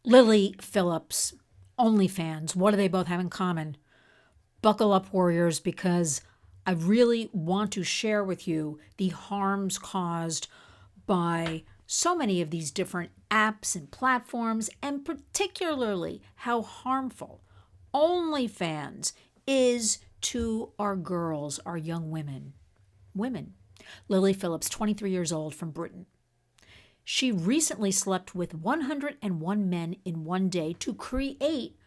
Lily Phillips, OnlyFans, what do they both have in common? Buckle up, warriors, because I really want to share with you the harms caused by so many of these different apps and platforms, and particularly how harmful OnlyFans is to our girls, our young women. Women. Lily Phillips, 23 years old, from Britain. She recently slept with 101 men in one day to create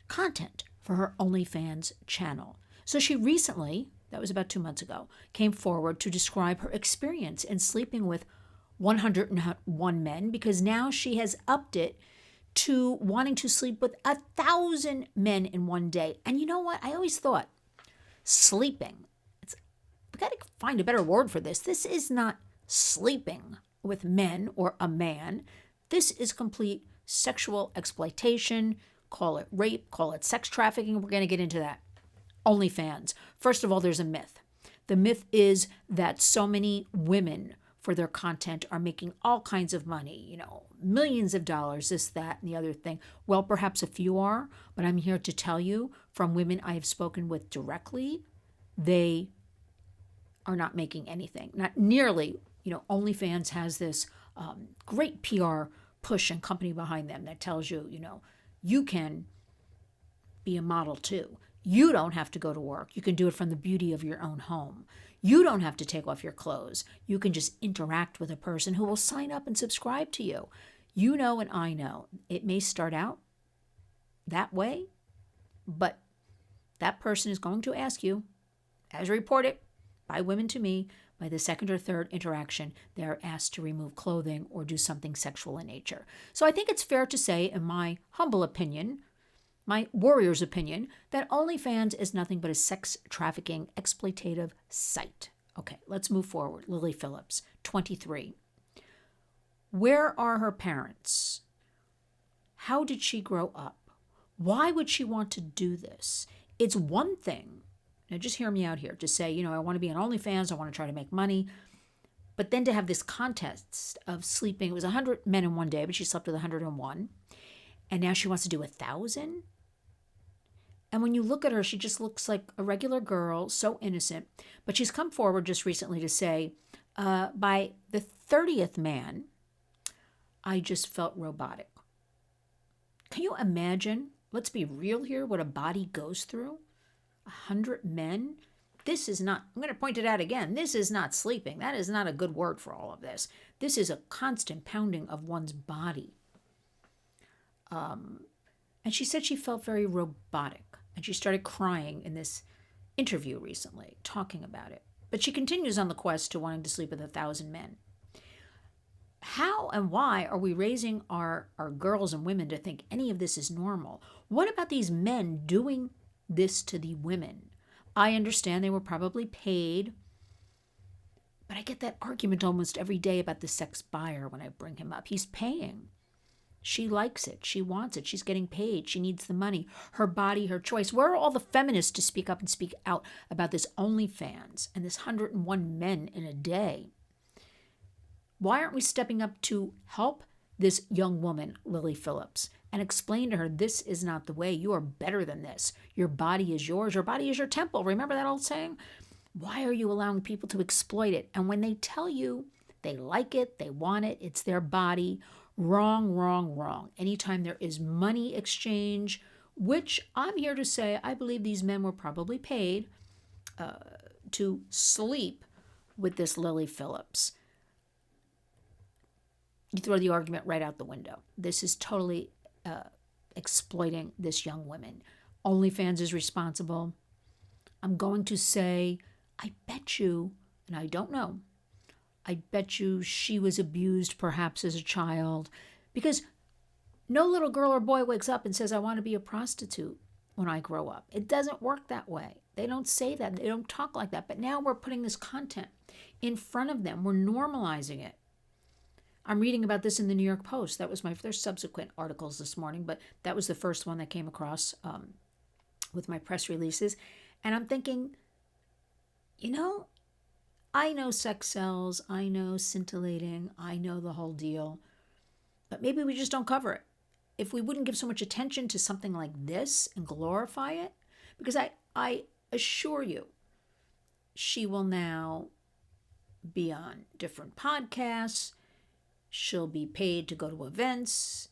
content for her OnlyFans channel. So she recently, that was about 2 months ago, came forward to describe her experience in sleeping with 101 men, because now she has upped it to wanting to sleep with 1,000 men in one day. And you know what? I always thought sleeping, we got to find a better word for this. This is not sleeping with men or a man. This is complete sexual exploitation. Call it rape, call it sex trafficking. We're going to get into that. OnlyFans. First of all, there's a myth. The myth is that so many women, for their content, are making all kinds of money, millions of dollars, this, that, and the other thing. Well, perhaps a few are, but I'm here to tell you from women I have spoken with directly, they are not making anything. Not nearly. OnlyFans has this great PR push and company behind them that tells you, you can be a model too. You don't have to go to work. You can do it from the beauty of your own home. You don't have to take off your clothes. You can just interact with a person who will sign up and subscribe to you. You know, and I know it may start out that way, but that person is going to ask you, as reported by women to me, by the second or third interaction, they are asked to remove clothing or do something sexual in nature. So I think it's fair to say, in my humble opinion, my warrior's opinion, that OnlyFans is nothing but a sex trafficking exploitative site. Okay, let's move forward. Lily Phillips, 23. Where are her parents? How did she grow up? Why would she want to do this? It's one thing, now just hear me out here, to say, I want to be on OnlyFans, I want to try to make money. But then to have this contest of sleeping, it was 100 men in one day, but she slept with 101. And now she wants to do 1,000. And when you look at her, she just looks like a regular girl, so innocent. But she's come forward just recently to say, by the 30th man, I just felt robotic. Can you imagine? Let's be real here, what a body goes through. 100 men. This is not, I'm going to point it out again, this is not sleeping. That is not a good word for all of this. This is a constant pounding of one's body. And she said she felt very robotic. And she started crying in this interview recently, talking about it. But she continues on the quest to wanting to sleep with 1,000 men. How and why are we raising our girls and women to think any of this is normal? What about these men doing this to the women? I understand they were probably paid, but I get that argument almost every day about the sex buyer when I bring him up. He's paying. She likes it. She wants it. She's getting paid. She needs the money. Her body, her choice. Where are all the feminists to speak up and speak out about this OnlyFans and this 101 men in a day? Why aren't we stepping up to help this young woman, Lily Phillips, and explain to her this is not the way? You are better than this. Your body is yours. Your body is your temple. Remember that old saying? Why are you allowing people to exploit it? And when they tell you they like it, they want it, it's their body, wrong, wrong, wrong. Anytime there is money exchange, which I'm here to say, I believe these men were probably paid to sleep with this Lily Phillips. You throw the argument right out the window. This is totally exploiting this young woman. OnlyFans is responsible. I'm going to say, I bet you, and I don't know, I bet you she was abused perhaps as a child, because no little girl or boy wakes up and says, I want to be a prostitute when I grow up. It doesn't work that way. They don't say that. They don't talk like that. But now we're putting this content in front of them. We're normalizing it. I'm reading about this in the New York Post. That was there's subsequent articles this morning, but that was the first one that came across with my press releases. And I'm thinking, I know sex sells, I know scintillating, I know the whole deal. But maybe we just don't cover it. If we wouldn't give so much attention to something like this and glorify it, because I assure you, she will now be on different podcasts. She'll be paid to go to events,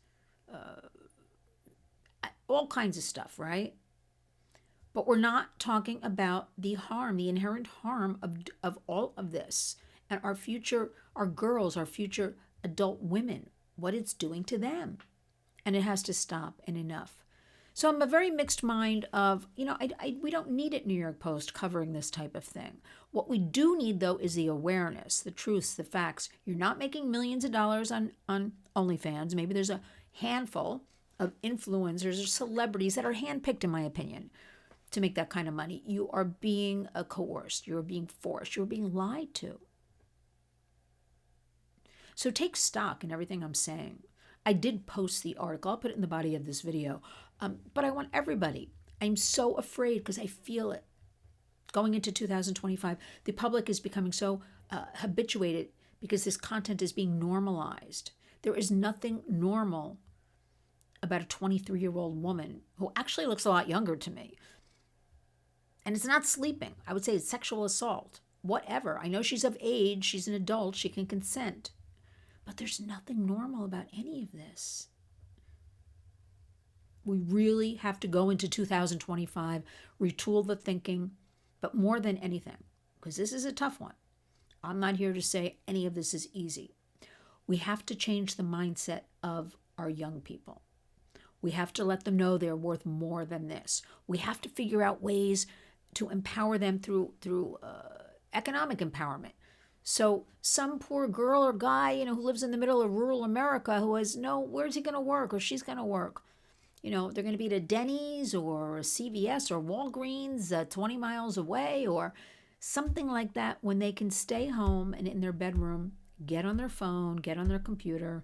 all kinds of stuff, right? But we're not talking about the harm, the inherent harm of all of this and our future, our girls, our future adult women, what it's doing to them. And it has to stop, and enough. So I'm a very mixed mind of, we don't need it, New York Post, covering this type of thing. What we do need, though, is the awareness, the truths, the facts. You're not making millions of dollars on OnlyFans. Maybe there's a handful of influencers or celebrities that are handpicked, in my opinion, to make that kind of money. You are being coerced. You're being forced. You're being lied to. So take stock in everything I'm saying. I did post the article. I'll put it in the body of this video. But I want everybody. I'm so afraid because I feel it. Going into 2025, the public is becoming so habituated because this content is being normalized. There is nothing normal about a 23-year-old woman who actually looks a lot younger to me. And it's not sleeping. I would say it's sexual assault. Whatever. I know she's of age. She's an adult. She can consent. But there's nothing normal about any of this. We really have to go into 2025, retool the thinking, but more than anything, because this is a tough one. I'm not here to say any of this is easy. We have to change the mindset of our young people. We have to let them know they're worth more than this. We have to figure out ways to empower them through economic empowerment. So some poor girl or guy, who lives in the middle of rural America who has where's he going to work or she's going to work? They're going to be at a Denny's or a CVS or Walgreens 20 miles away or something like that when they can stay home and in their bedroom, get on their phone, get on their computer,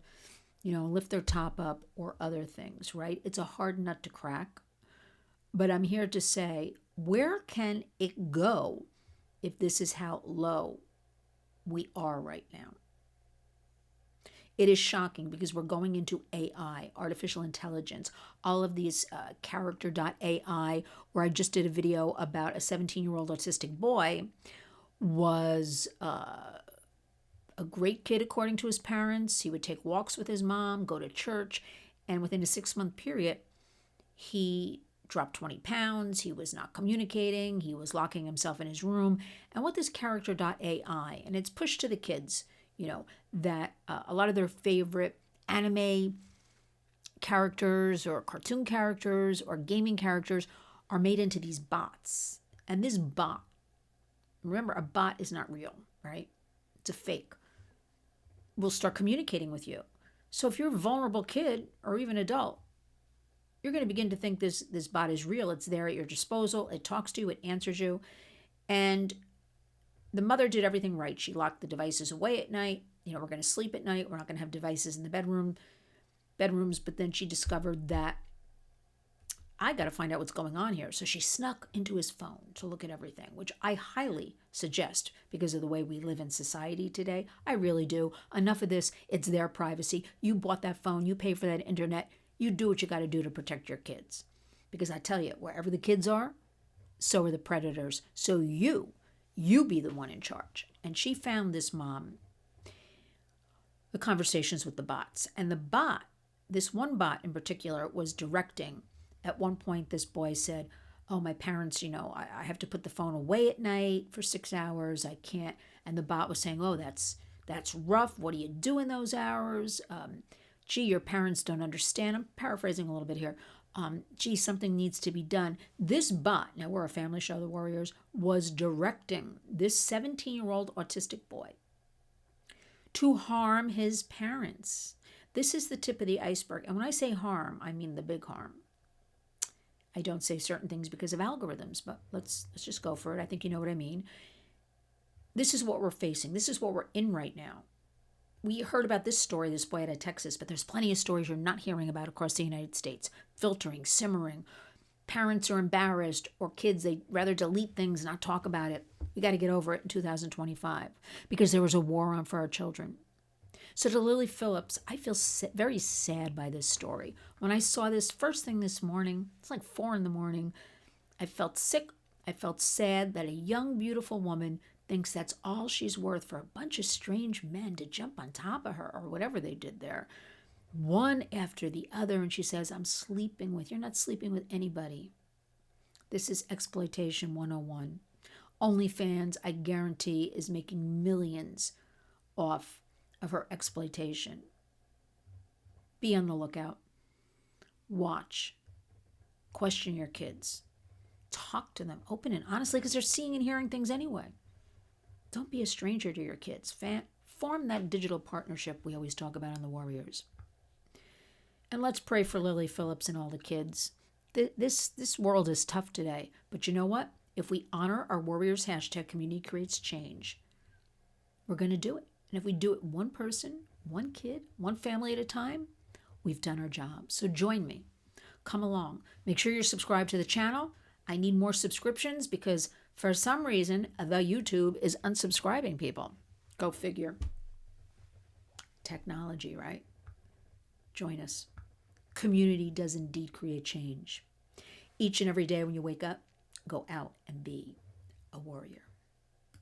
lift their top up or other things, right? It's a hard nut to crack. But I'm here to say, where can it go if this is how low we are right now? It is shocking because we're going into AI, artificial intelligence, all of these character.ai, where I just did a video about a 17-year-old autistic boy, was a great kid according to his parents. He would take walks with his mom, go to church, and within a 6-month period, he dropped 20 pounds. He was not communicating. He was locking himself in his room. And what this character.ai, and it's pushed to the kids, that a lot of their favorite anime characters or cartoon characters or gaming characters are made into these bots. And this bot, remember, a bot is not real, right? It's a fake. Will start communicating with you. So if you're a vulnerable kid or even adult, you're going to begin to think this bot is real. It's there at your disposal. It talks to you. It answers you. And the mother did everything right. She locked the devices away at night. We're going to sleep at night. We're not going to have devices in the bedrooms. But then she discovered that I got to find out what's going on here. So she snuck into his phone to look at everything, which I highly suggest because of the way we live in society today. I really do. Enough of this. It's their privacy. You bought that phone. You pay for that internet. You do what you got to do to protect your kids. Because I tell you, wherever the kids are, so are the predators. So you be the one in charge. And she found this mom, the conversations with the bots. And the bot, this one bot in particular, was directing. At one point, this boy said, oh, my parents, I have to put the phone away at night for 6 hours. I can't. And the bot was saying, oh, that's rough. What do you do in those hours? Gee, your parents don't understand. I'm paraphrasing a little bit here. Gee, something needs to be done. This bot, now we're a family show, The Warriors, was directing this 17-year-old autistic boy to harm his parents. This is the tip of the iceberg. And when I say harm, I mean the big harm. I don't say certain things because of algorithms, but let's just go for it. I think you know what I mean. This is what we're facing. This is what we're in right now. We heard about this story, this boy out of Texas, but there's plenty of stories you're not hearing about across the United States. Filtering, simmering. Parents are embarrassed, or kids, they'd rather delete things, not talk about it. We got to get over it in 2025 because there was a war on for our children. So to Lily Phillips, I feel very sad by this story. When I saw this first thing this morning, it's like 4 in the morning, I felt sick. I felt sad that a young, beautiful woman thinks that's all she's worth for a bunch of strange men to jump on top of her or whatever they did there, one after the other. And she says, I'm sleeping with, you're not sleeping with anybody. This is exploitation 101. OnlyFans, I guarantee, is making millions off of her exploitation. Be on the lookout. Watch. Question your kids. Talk to them open and honestly, because they're seeing and hearing things anyway. Don't be a stranger to your kids. Form that digital partnership we always talk about on The Warriors. And let's pray for Lily Phillips and all the kids. This world is tough today, but you know what? If we honor our Warriors hashtag community creates change, we're going to do it. And if we do it one person, one kid, one family at a time, we've done our job. So join me. Come along. Make sure you're subscribed to the channel. I need more subscriptions because for some reason, the YouTube is unsubscribing people. Go figure. Technology, right? Join us. Community does indeed create change. Each and every day when you wake up, go out and be a warrior.